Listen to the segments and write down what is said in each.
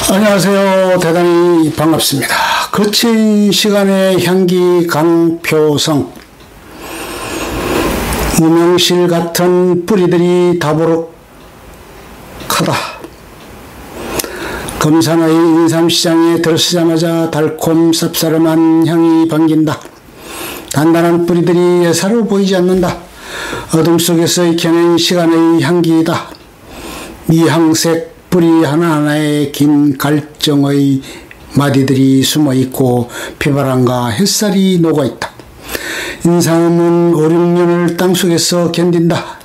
안녕하세요. 대단히 반갑습니다. 거친 시간의 향기 강표성, 무명실 같은 뿌리들이 다부룩하다. 금산의 인삼시장에 들어서자마자 달콤 쌉싸름한 향이 반긴다. 단단한 뿌리들이 예사로 보이지 않는다. 어둠 속에서 익혀낸 시간의 향기이다. 미항색 뿌리 하나하나에 긴 갈정의 마디들이 숨어있고 비바람과 햇살이 녹아있다. 인삼은 5, 6년을 땅속에서 견딘다.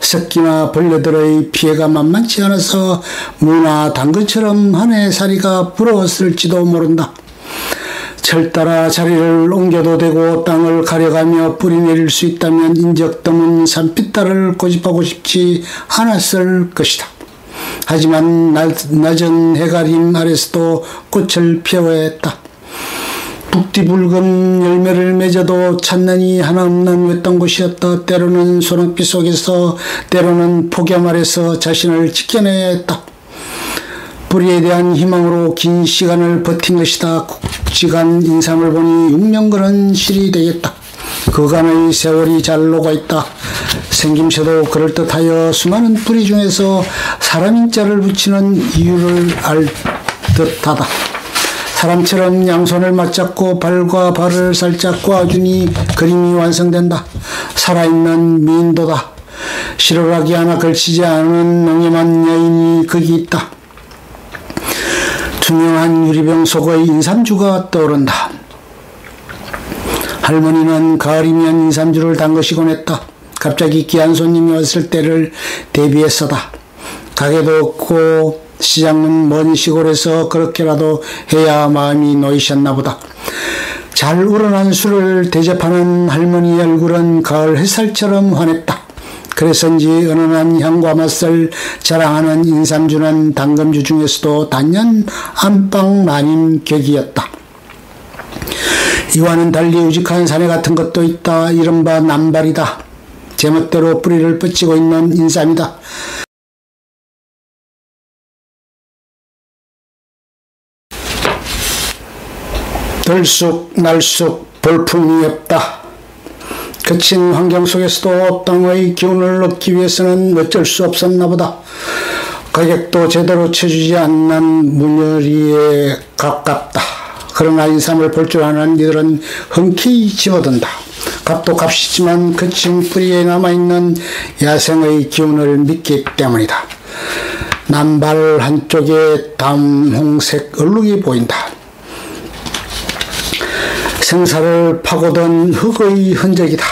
새끼나 벌레들의 피해가 만만치 않아서 무나 당근처럼 한 해 살이가 부러웠을지도 모른다. 철 따라 자리를 옮겨도 되고 땅을 가려가며 뿌리 내릴 수 있다면 인적 드문 산빛달을 고집하고 싶지 않았을 것이다. 하지만 낮은 해가림 아래서도 꽃을 피워야 했다. 북디붉은 열매를 맺어도 찾는이 하나 없는 외딴 곳이었다. 때로는 소낙비 속에서, 때로는 폭염 아래서 자신을 지켜내야 했다. 뿌리에 대한 희망으로 긴 시간을 버틴 것이다. 굵직한 인삼을 보니 6년간은 실이 되겠다. 그간의 세월이 잘 녹아있다. 생김새도 그럴듯하여 수많은 뿌리 중에서 사람인자를 붙이는 이유를 알 듯하다. 사람처럼 양손을 맞잡고 발과 발을 살짝 꼬아주니 그림이 완성된다. 살아있는 미인도다. 실오라기 하나 걸치지 않은 농염한 여인이 거기 있다. 투명한 유리병 속의 인삼주가 떠오른다. 할머니는 가을이면 인삼주를 담그시곤 했다. 갑자기 귀한 손님이 왔을 때를 대비해서다. 가게도 없고 시장은 먼 시골에서 그렇게라도 해야 마음이 놓이셨나 보다. 잘 우러난 술을 대접하는 할머니의 얼굴은 가을 햇살처럼 환했다. 그래서인지 은은한 향과 맛을 자랑하는 인삼주는 당금주 중에서도 단연 안방 아닌 격이었다. 이와는 달리 우직한 사내 같은 것도 있다. 이른바 남발이다. 제멋대로 뿌리를 뻗치고 있는 인삼이다. 들쑥 날쑥 볼품이 없다. 거친 환경 속에서도 땅의 기운을 얻기 위해서는 어쩔 수 없었나 보다. 가격도 제대로 쳐주지 않는 문열이에 가깝다. 그러나 인삼을 볼 줄 아는 이들은 흔쾌히 집어든다. 값도 값이지만 거친 뿌리에 남아있는 야생의 기운을 믿기 때문이다. 남발 한쪽에 담홍색 얼룩이 보인다. 생사를 파고든 흙의 흔적이다.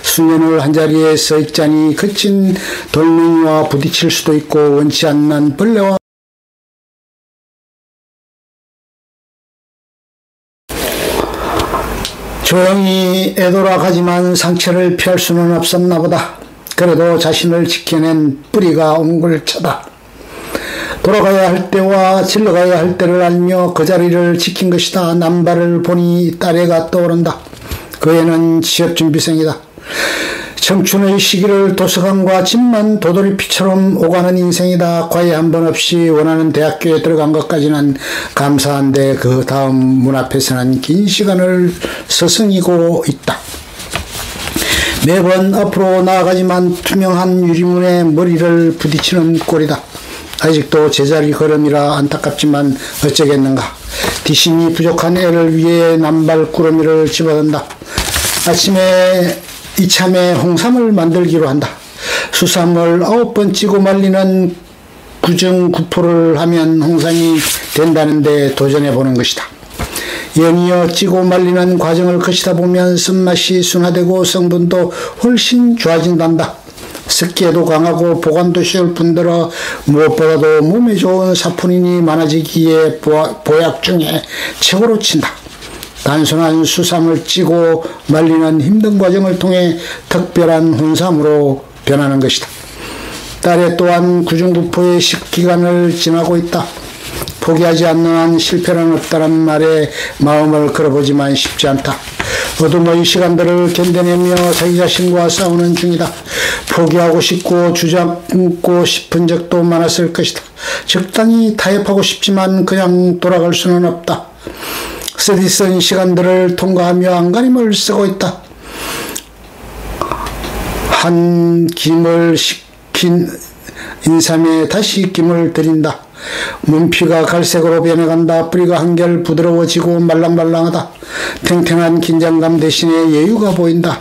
수년을 한자리에 서 있자니 거친 돌멩이와 부딪힐 수도 있고 원치 않는 벌레와 조용히 애돌아가지만 상처를 피할 수는 없었나 보다. 그래도 자신을 지켜낸 뿌리가 옹골차다. 돌아가야 할 때와 질러가야 할 때를 알며 그 자리를 지킨 것이다. 남발을 보니 딸애가 떠오른다. 그 애는 취업준비생이다. 청춘의 시기를 도서관과 집만 도돌이피처럼 오가는 인생이다. 과외 한 번 없이 원하는 대학교에 들어간 것까지는 감사한데 그 다음 문 앞에서는 긴 시간을 서성이고 있다. 매번 앞으로 나아가지만 투명한 유리문에 머리를 부딪히는 꼴이다. 아직도 제자리 걸음이라 안타깝지만 어쩌겠는가. 뒷심이 부족한 애를 위해 남발 꾸러미를 집어든다. 아침에 이참에 홍삼을 만들기로 한다. 수삼을 9번 찌고 말리는 구정구포를 하면 홍삼이 된다는데 도전해보는 것이다. 연이어 찌고 말리는 과정을 거치다 보면 쓴맛이 순화되고 성분도 훨씬 좋아진단다. 습기에도 강하고 보관도 쉬울 뿐더러 무엇보다도 몸에 좋은 사포닌이 많아지기에 보약 중에 최고로 친다. 단순한 수삼을 찌고 말리는 힘든 과정을 통해 특별한 혼삼으로 변하는 것이다. 딸애 또한 구중구포의 식기간을 지나고 있다. 포기하지 않는 한 실패는 없다는 말에 마음을 걸어보지만 쉽지 않다. 어둠의 시간들을 견뎌내며 자기 자신과 싸우는 중이다. 포기하고 싶고 주저앉고 싶은 적도 많았을 것이다. 적당히 타협하고 싶지만 그냥 돌아갈 수는 없다. 쓰디쓴 시간들을 통과하며 안간힘을 쓰고 있다. 한 김을 식힌 인삼에 다시 김을 들인다. 문피가 갈색으로 변해간다. 뿌리가 한결 부드러워지고 말랑말랑하다. 탱탱한 긴장감 대신에 여유가 보인다.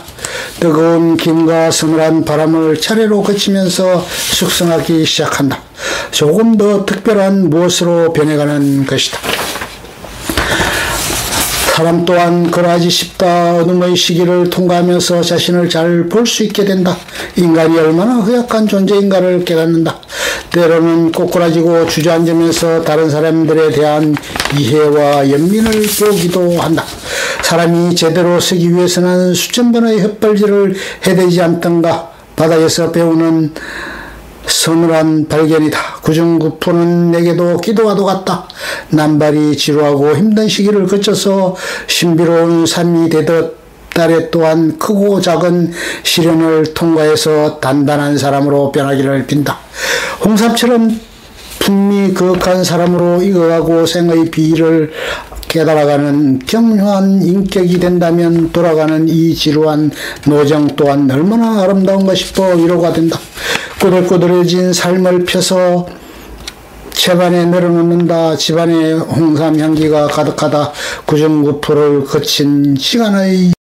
뜨거운 김과 서늘한 바람을 차례로 거치면서 숙성하기 시작한다. 조금 더 특별한 무엇으로 변해가는 것이다. 사람 또한 그러하지 싶다. 어둠의 시기를 통과하면서 자신을 잘 볼 수 있게 된다. 인간이 얼마나 허약한 존재인가를 깨닫는다. 때로는 꼬꾸라지고 주저앉으면서 다른 사람들에 대한 이해와 연민을 보기도 한다. 사람이 제대로 서기 위해서는 수천 번의 헛발질을 해대지 않던가. 바다에서 배우는 서늘한 발견이다. 구중구포는 내게도 기도와도 같다. 남발이 지루하고 힘든 시기를 거쳐서 신비로운 삶이 되듯 딸에 또한 크고 작은 시련을 통과해서 단단한 사람으로 변하기를 빈다. 홍삼처럼 풍미 거룩한 사람으로 익어가고 생의 비위를 깨달아가는 경륜한 인격이 된다면 돌아가는 이 지루한 노정 또한 얼마나 아름다운가 싶어 위로가 된다. 꼬들꼬들해진 삶을 펴서 채반에 늘어놓는다. 집안에 홍삼 향기가 가득하다. 구중구포를 거친 시간의